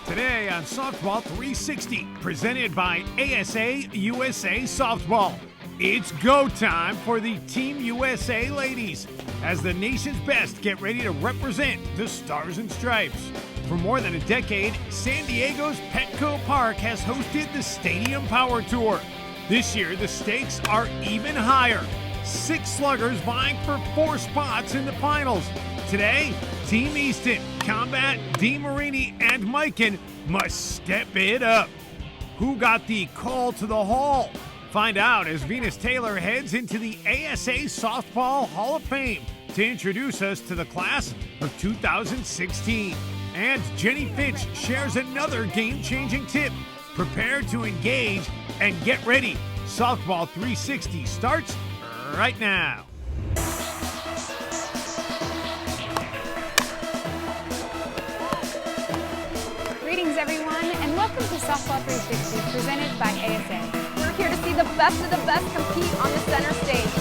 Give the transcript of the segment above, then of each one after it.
Today on Softball 360, presented by ASA USA Softball. It's go time for the Team USA ladies as the nation's best get ready to represent the Stars and Stripes. For more than a decade, San Diego's Petco Park has hosted the Stadium Power Tour. This year, the stakes are even higher. 6 sluggers vying for 4 spots in the finals. Today, Team Easton combat DeMariini and Miken must step it up. Who got the call to the Hall? Find out as Venus Taylor heads into the ASA Softball Hall of Fame to introduce us to the class of 2016. And Jennie Finch shares another game-changing tip. Prepare to engage and get ready. Softball 360 starts right now. Greetings everyone, and welcome to Softball 360 presented by ASA. We're here to see the best of the best compete on the center stage.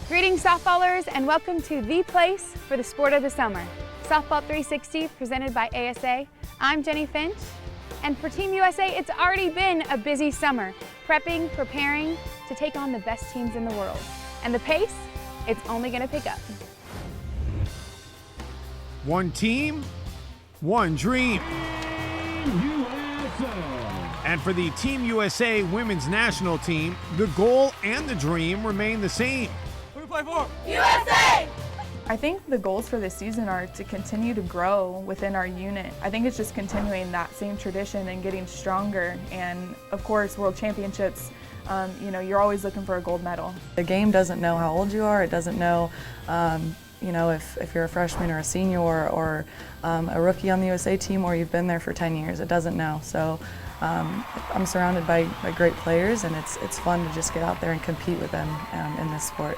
Greetings softballers, and welcome to the place for the sport of the summer. Softball 360 presented by ASA. I'm Jennie Finch, and for Team USA, it's already been a busy summer, prepping, preparing to take on the best teams in the world. And the pace, it's only going to pick up. One team, one dream. And for the Team USA women's national team, the goal and the dream remain the same. Who do we play for? USA! I think the goals for this season are to continue to grow within our unit. I think it's just continuing that same tradition and getting stronger. And of course, World Championships, you're always looking for a gold medal. The game doesn't know how old you are. It doesn't know, if you're a freshman or a senior or a rookie on the USA team or you've been there for 10 years. It doesn't know. So I'm surrounded by great players, and it's fun to just get out there and compete with them in this sport.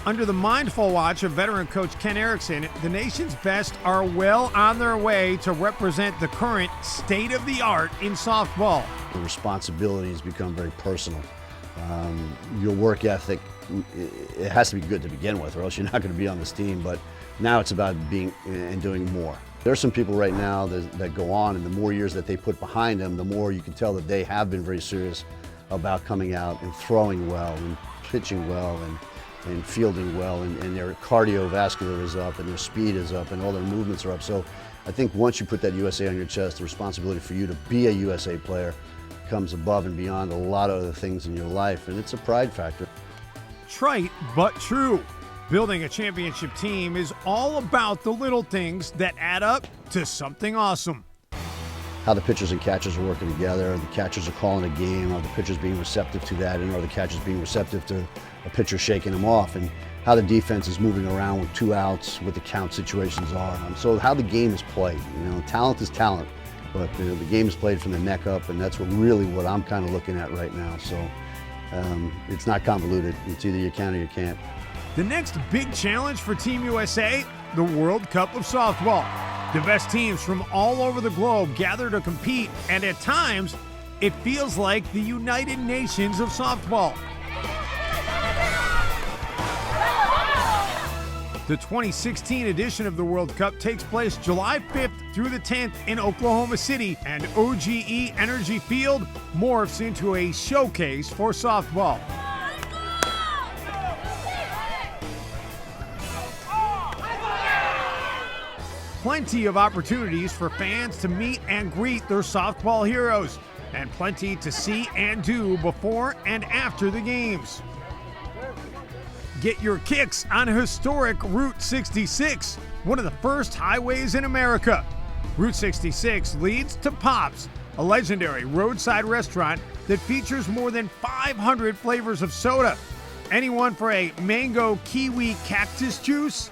Under the mindful watch of veteran coach Ken Erickson, the nation's best are well on their way to represent the current state of the art in softball. The responsibility has become very personal. Your work ethic, it has to be good to begin with, or else you're not going to be on this team. But now it's about being and doing more. There are some people right now that go on, and the more years that they put behind them, the more you can tell that they have been very serious about coming out and throwing well and pitching well and fielding well, and their cardiovascular is up and their speed is up and all their movements are up. So I think once you put that USA on your chest, the responsibility for you to be a USA player comes above and beyond a lot of other things in your life, and it's a pride factor. Trite but true. Building a championship team is all about the little things that add up to something awesome. How the pitchers and catchers are working together, the catchers are calling a game, are the pitchers being receptive to that, and are the catchers being receptive to a pitcher shaking them off, and how the defense is moving around with 2 outs, what the count situations are. So how the game is played. Talent is talent, but the game is played from the neck up, and that's what I'm kind of looking at right now. So it's not convoluted. It's either you can or you can't. The next big challenge for Team USA, the World Cup of Softball. The best teams from all over the globe gather to compete, and at times, it feels like the United Nations of softball. The 2016 edition of the World Cup takes place July 5th through the 10th in Oklahoma City, and OGE Energy Field morphs into a showcase for softball. Plenty of opportunities for fans to meet and greet their softball heroes, and plenty to see and do before and after the games. Get your kicks on historic Route 66, one of the first highways in America. Route 66 leads to Pop's, a legendary roadside restaurant that features more than 500 flavors of soda. Anyone for a mango kiwi cactus juice?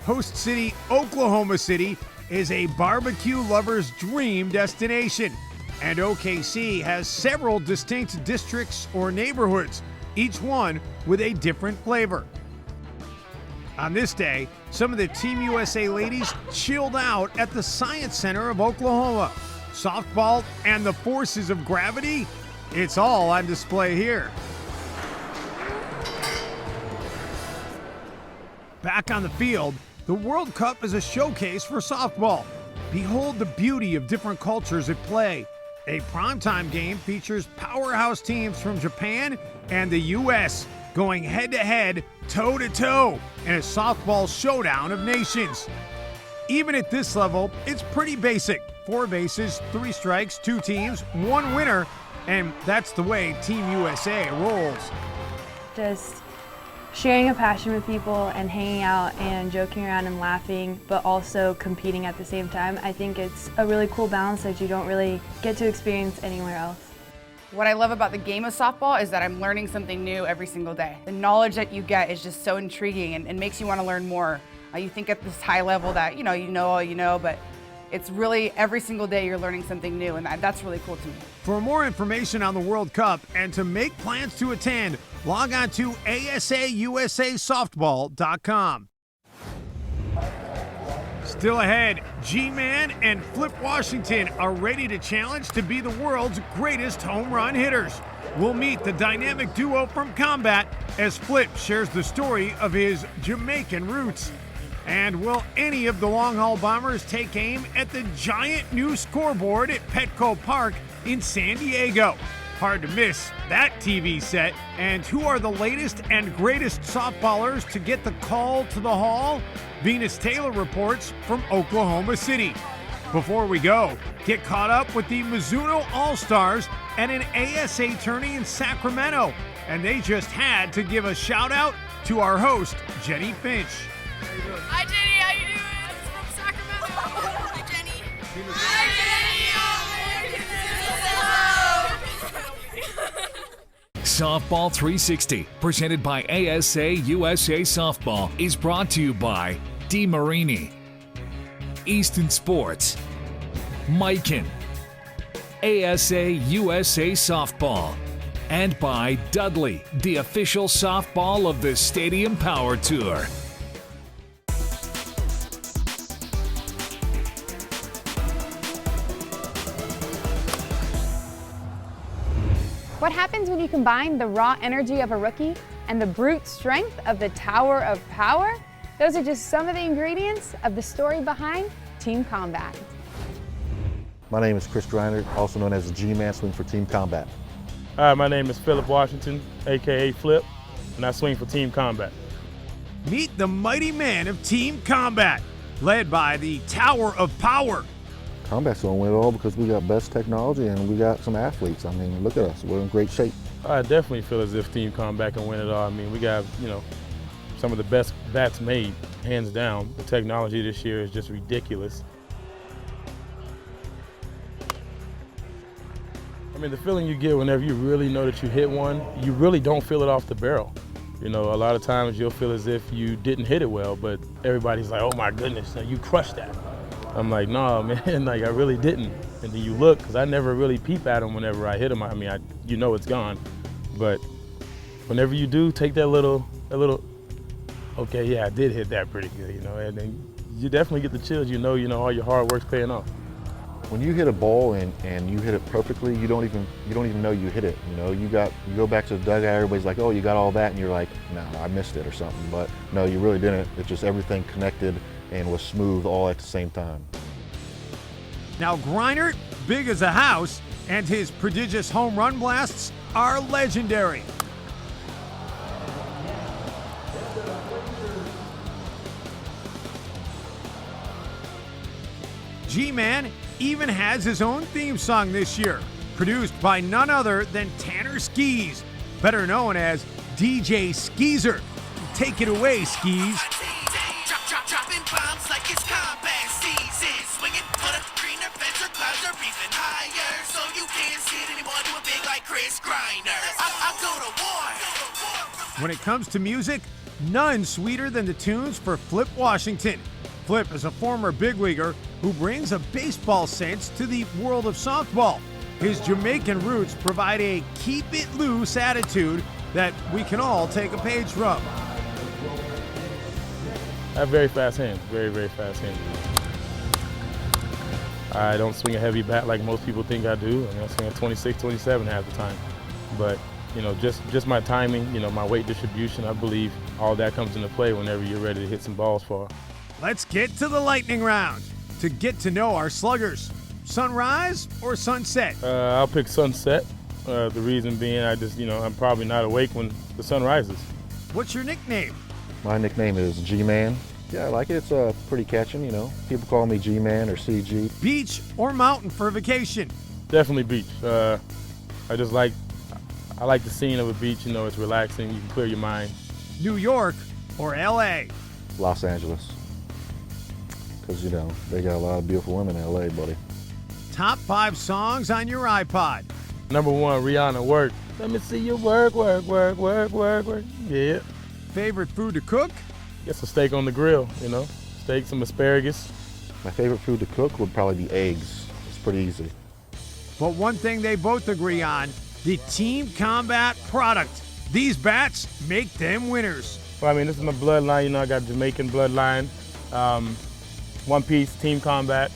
Host city, Oklahoma City, is a barbecue lover's dream destination, and OKC has several distinct districts or neighborhoods, each one with a different flavor. On this day, some of the Team USA ladies chilled out at the Science Center of Oklahoma. Softball and the forces of gravity, it's all on display here. Back on the field, the World Cup is a showcase for softball. Behold the beauty of different cultures at play. A primetime game features powerhouse teams from Japan and the U.S. going head-to-head, toe-to-toe in a softball showdown of nations. Even at this level, it's pretty basic. 4 bases, 3 strikes, 2 teams, 1 winner, and that's the way Team USA rolls. Just sharing a passion with people and hanging out and joking around and laughing, but also competing at the same time. I think it's a really cool balance that you don't really get to experience anywhere else. What I love about the game of softball is that I'm learning something new every single day. The knowledge that you get is just so intriguing and makes you want to learn more. You think at this high level that you know all you know, but it's really every single day you're learning something new, and that's really cool to me. For more information on the World Cup and to make plans to attend, log on to ASA USA Softball.com. Still ahead, G-Man and Flip Washington are ready to challenge to be the world's greatest home run hitters. We'll meet the dynamic duo from Combat as Flip shares the story of his Jamaican roots. And will any of the long haul bombers take aim at the giant new scoreboard at Petco Park in San Diego? Hard to miss that TV set. And who are the latest and greatest softballers to get the call to the hall? Venus Taylor reports from Oklahoma City. Before we go, get caught up with the Mizuno All-Stars at an ASA tourney in Sacramento. And they just had to give a shout out to our host, Jennie Finch. Hi Jennie, how you doing? It's from Sacramento. Hi Jennie. Hi Jennie. Softball 360, presented by ASA USA Softball, is brought to you by DeMariini, Easton Sports, Miken, ASA USA Softball, and by Dudley, the official softball of the Stadium Power Tour. What happens when you combine the raw energy of a rookie and the brute strength of the Tower of Power? Those are just some of the ingredients of the story behind Team Combat. My name is Chris Griner, also known as the G-Man, swing for Team Combat. Hi, my name is Philip Washington, aka Flip, and I swing for Team Combat. Meet the mighty men of Team Combat, led by the Tower of Power. Combat's gonna win it all because we got best technology and we got some athletes. I mean, look at us, we're in great shape. I definitely feel as if Team Combat can win it all. I mean, we got, some of the best bats made, hands down. The technology this year is just ridiculous. I mean, the feeling you get whenever you really know that you hit one, you really don't feel it off the barrel. A lot of times you'll feel as if you didn't hit it well, but everybody's like, oh my goodness, you crushed that. I'm like, no, man, I really didn't. And then you look, because I never really peep at them whenever I hit them. I mean, it's gone. But whenever you do, take that little, okay, yeah, I did hit that pretty good, and then you definitely get the chills, all your hard work's paying off. When you hit a ball and you hit it perfectly, you don't even know you hit it. You go back to the dugout, everybody's like, oh, you got all that, and you're like, no, I missed it or something. But no, you really didn't. It's just everything connected and was smooth all at the same time. Now Griner, big as a house, and his prodigious home run blasts are legendary. G-Man even has his own theme song this year, produced by none other than Tanner Skis, better known as DJ Skeezer. Take it away, Skis. Dropping bombs like it's combat season. Swinging, put up greener fence or clouds are even higher. So you can't see it anymore, doing big like Chris Griner. I'll go to war. When it comes to music, none sweeter than the tunes for Flip Washington. Flip is a former big leaguer who brings a baseball sense to the world of softball. His Jamaican roots provide a keep it loose attitude that we can all take a page from. I have very fast hands, very, very fast hands. I don't swing a heavy bat like most people think I do. I swing at 26, 27 half the time. But, just my timing, my weight distribution, I believe all that comes into play whenever you're ready to hit some balls far. Let's get to the lightning round to get to know our sluggers. Sunrise or sunset? I'll pick sunset. The reason being I'm probably not awake when the sun rises. What's your nickname? My nickname is G-Man. Yeah, I like it. It's pretty catching, People call me G-Man or CG. Beach or mountain for vacation? Definitely beach. I like the scene of a beach, it's relaxing, you can clear your mind. New York or LA? Los Angeles. Because, they got a lot of beautiful women in LA, buddy. Top 5 songs on your iPod? Number 1, Rihanna, Work. Let me see you work, work, work, work, work, work. Yeah. Favorite food to cook? Guess a steak on the grill, Steak, some asparagus. My favorite food to cook would probably be eggs. It's pretty easy. But one thing they both agree on, the Team Combat product. These bats make them winners. Well, this is my bloodline, I got Jamaican bloodline. One piece, Team Combat,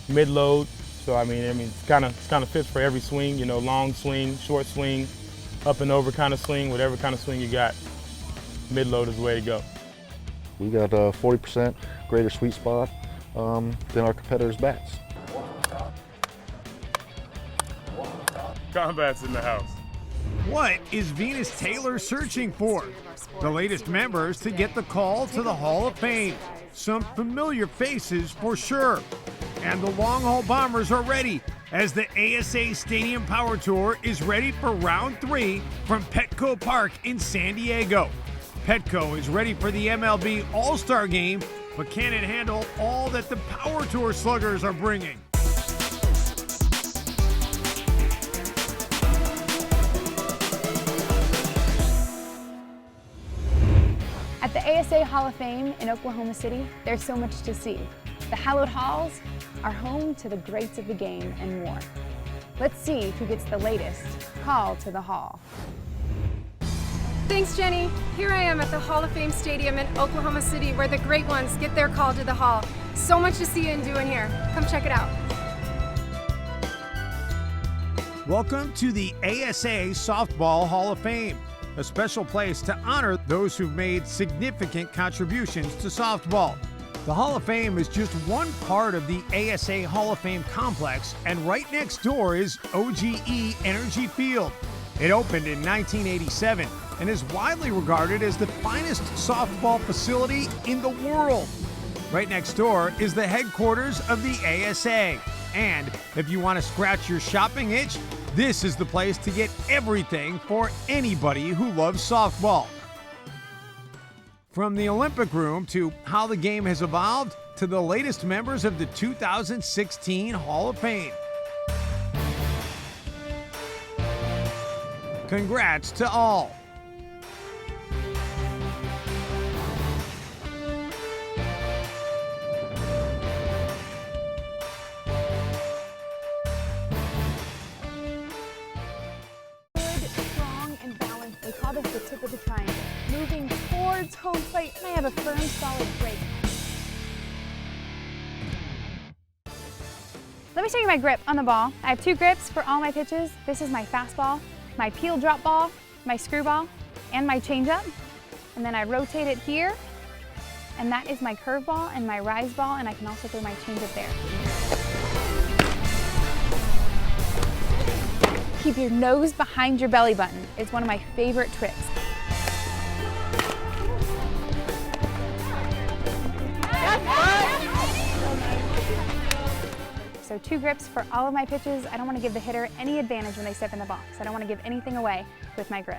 mid-load. So it's kind of fits for every swing, long swing, short swing, up and over kind of swing, whatever kind of swing you got. Mid-load is the way to go. We got a 40% greater sweet spot than our competitors' bats. Combat's in the house. What is Venus Taylor searching for? The latest members to get the call to the Hall of Fame. Some familiar faces for sure. And the long haul bombers are ready as the ASA Stadium Power Tour is ready for round 3 from Petco Park in San Diego. Petco is ready for the MLB All-Star Game, but can it handle all that the Power Tour sluggers are bringing? At the ASA Hall of Fame in Oklahoma City, there's so much to see. The hallowed halls are home to the greats of the game and more. Let's see who gets the latest call to the Hall. Thanks, Jenny. Here I am at the Hall of Fame Stadium in Oklahoma City where the great ones get their call to the Hall. So much to see and do in here. Come check it out. Welcome to the ASA Softball Hall of Fame, a special place to honor those who've made significant contributions to softball. The Hall of Fame is just one part of the ASA Hall of Fame complex, and right next door is OGE Energy Field. It opened in 1987 and is widely regarded as the finest softball facility in the world. Right next door is the headquarters of the ASA. And if you want to scratch your shopping itch, this is the place to get everything for anybody who loves softball. From the Olympic room to how the game has evolved to the latest members of the 2016 Hall of Fame. Congrats to all. Strong and balanced. They call this the tip of the triangle. Moving towards home plate, and I have a firm, solid break. Let me show you my grip on the ball. I have 2 grips for all my pitches. This is my fastball, my peel drop ball, my screwball, and my changeup. And then I rotate it here, and that is my curveball and my rise ball, and I can also throw my changeup there. Keep your nose behind your belly button. It's one of my favorite tricks. So 2 grips for all of my pitches. I don't want to give the hitter any advantage when they step in the box. I don't want to give anything away with my grip.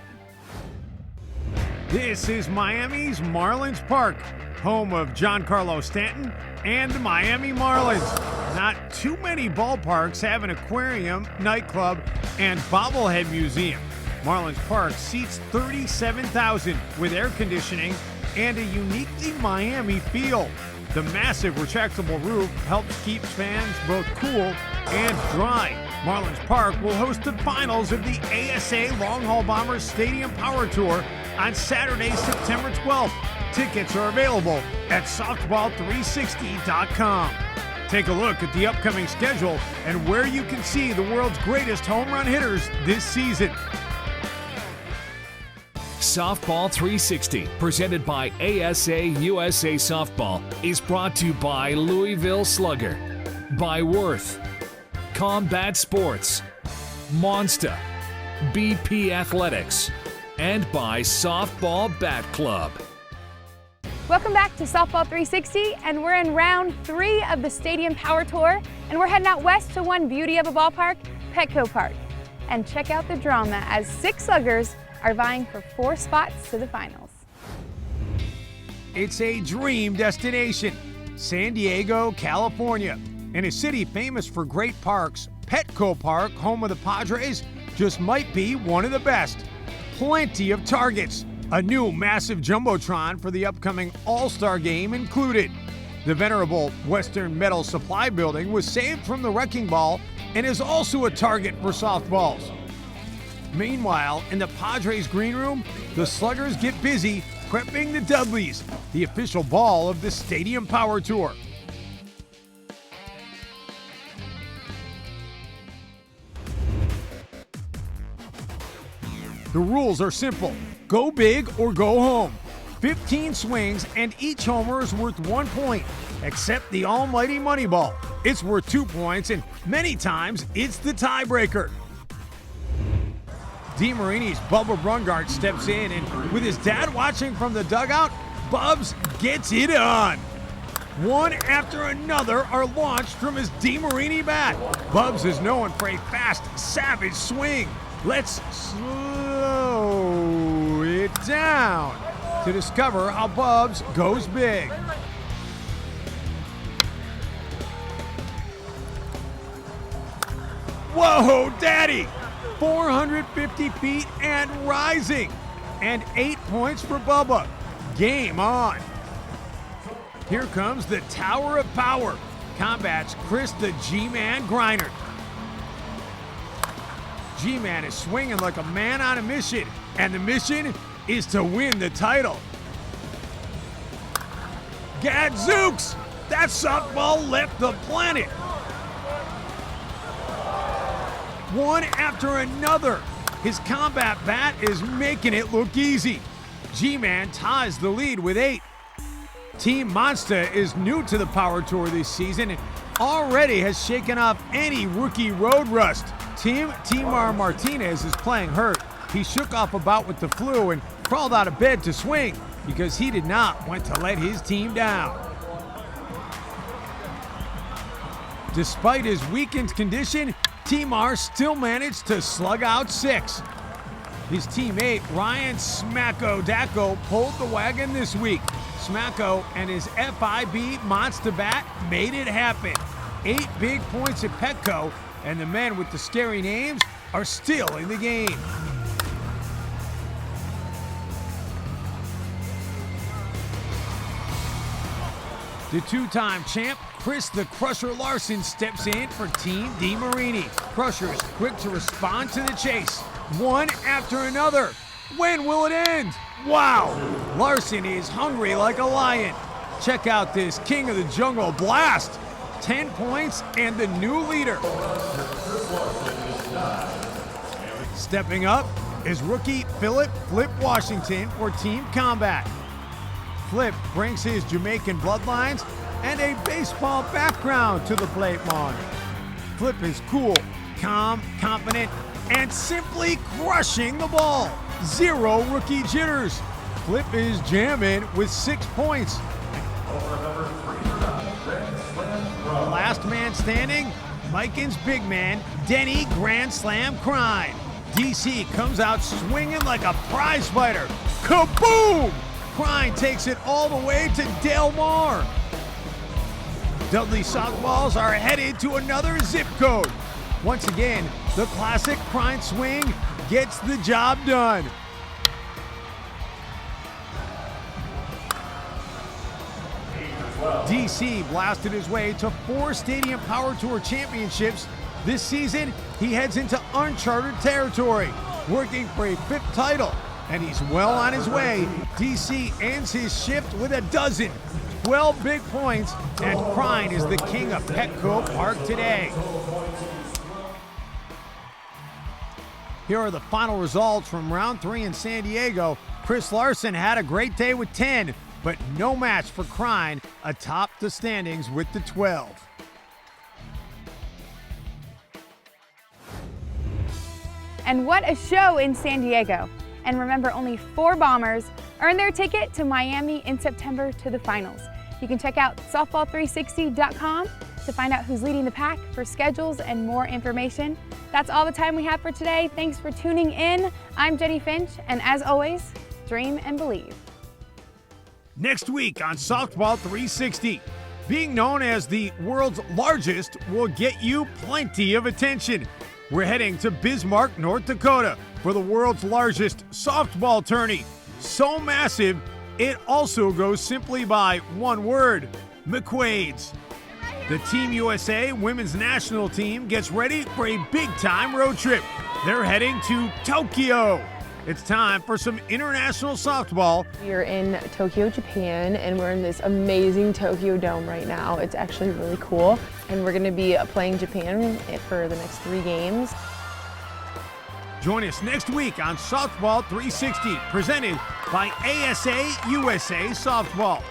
This is Miami's Marlins Park, home of Giancarlo Stanton and the Miami Marlins. Not too many ballparks have an aquarium, nightclub, and bobblehead museum. Marlins Park seats 37,000 with air conditioning and a uniquely Miami feel. The massive retractable roof helps keep fans both cool and dry. Marlins Park will host the finals of the ASA Long Haul Bombers Stadium Power Tour on Saturday, September 12th. Tickets are available at softball360.com. Take a look at the upcoming schedule and where you can see the world's greatest home run hitters this season. Softball 360, presented by ASA USA Softball, is brought to you by Louisville Slugger, by Worth, Combat Sports, Monster, BP Athletics, and by Softball Bat Club. Welcome back to Softball 360, and we're in round 3 of the Stadium Power Tour, and we're heading out west to one beauty of a ballpark, Petco Park. And check out the drama as 6 sluggers are vying for 4 spots to the finals. It's a dream destination, San Diego, California. In a city famous for great parks, Petco Park, home of the Padres, just might be one of the best. Plenty of targets. A new massive jumbotron for the upcoming All-Star game included. The venerable Western Metal Supply Building was saved from the wrecking ball and is also a target for softballs. Meanwhile, in the Padres green room, the sluggers get busy prepping the Dudleys, the official ball of the Stadium Power Tour. The rules are simple. Go big or go home. 15 swings and each homer is worth 1 point, except the almighty money ball. It's worth 2 points and many times it's the tiebreaker. DeMariini's Bubba Brungart steps in, and with his dad watching from the dugout, Bubs gets it on. One after another are launched from his DeMariini bat. Bubs is known for a fast, savage swing. Let's slow it down to discover how Bubs goes big. Whoa, Daddy! 450 feet and rising, and 8 points for Bubba. Game on. Here comes the Tower of Power. Combats Chris the G-Man Griner. G-Man is swinging like a man on a mission, and the mission is to win the title. Gadzooks! That softball left the planet. One after another. His combat bat is making it look easy. G-Man ties the lead with 8. Team Monster is new to the Power Tour this season and already has shaken off any rookie road rust. Timar Martinez is playing hurt. He shook off a bout with the flu and crawled out of bed to swing because he did not want to let his team down. Despite his weakened condition, Timar still managed to slug out 6. His teammate Ryan Smacko Dacko pulled the wagon this week. Smacko and his FIB Monster bat made it happen. 8 big points at Petco, and the men with the scary names are still in the game. The 2-time champ Chris the Crusher Larson steps in for Team DeMariini. Crusher is quick to respond to the chase. One after another. When will it end? Wow! Larson is hungry like a lion. Check out this King of the Jungle blast. 10 points and the new leader. Stepping up is rookie Philip Flip Washington for Team Combat. Flip brings his Jamaican bloodlines and a baseball background to the plate lawn. Flip is cool, calm, confident, and simply crushing the ball. 0 rookie jitters. Flip is jamming with 6 points. The last man standing, Miken's big man, Denny Grand Slam Crine. DC comes out swinging like a prize fighter. Kaboom! Crine takes it all the way to Del Mar. Dudley softballs are headed to another zip code. Once again, the classic Crine swing gets the job done. DC blasted his way to 4 Stadium Power Tour championships. This season, he heads into uncharted territory, working for a 5th title and he's well on his way. DC ends his shift with a dozen. 12 big points, and Crine is the king of Petco Park today. Here are the final results from round 3 in San Diego. Chris Larson had a great day with 10, but no match for Crine atop the standings with the 12. And what a show in San Diego. And remember, only 4 Bombers earned their ticket to Miami in September to the finals. You can check out softball360.com to find out who's leading the pack for schedules and more information. That's all the time we have for today. Thanks for tuning in. I'm Jennie Finch, and as always, dream and believe. Next week on Softball 360, being known as the world's largest will get you plenty of attention. We're heading to Bismarck, North Dakota for the world's largest softball tourney. So massive, it also goes simply by one word: McQuaid's. The Team USA women's national team gets ready for a big-time road trip. They're heading to Tokyo. It's time for some international softball. We are in Tokyo, Japan, and we're in this amazing Tokyo Dome right now. It's actually really cool, and we're going to be playing Japan for the next 3 games. Join us next week on Softball 360, presented by ASA USA Softball.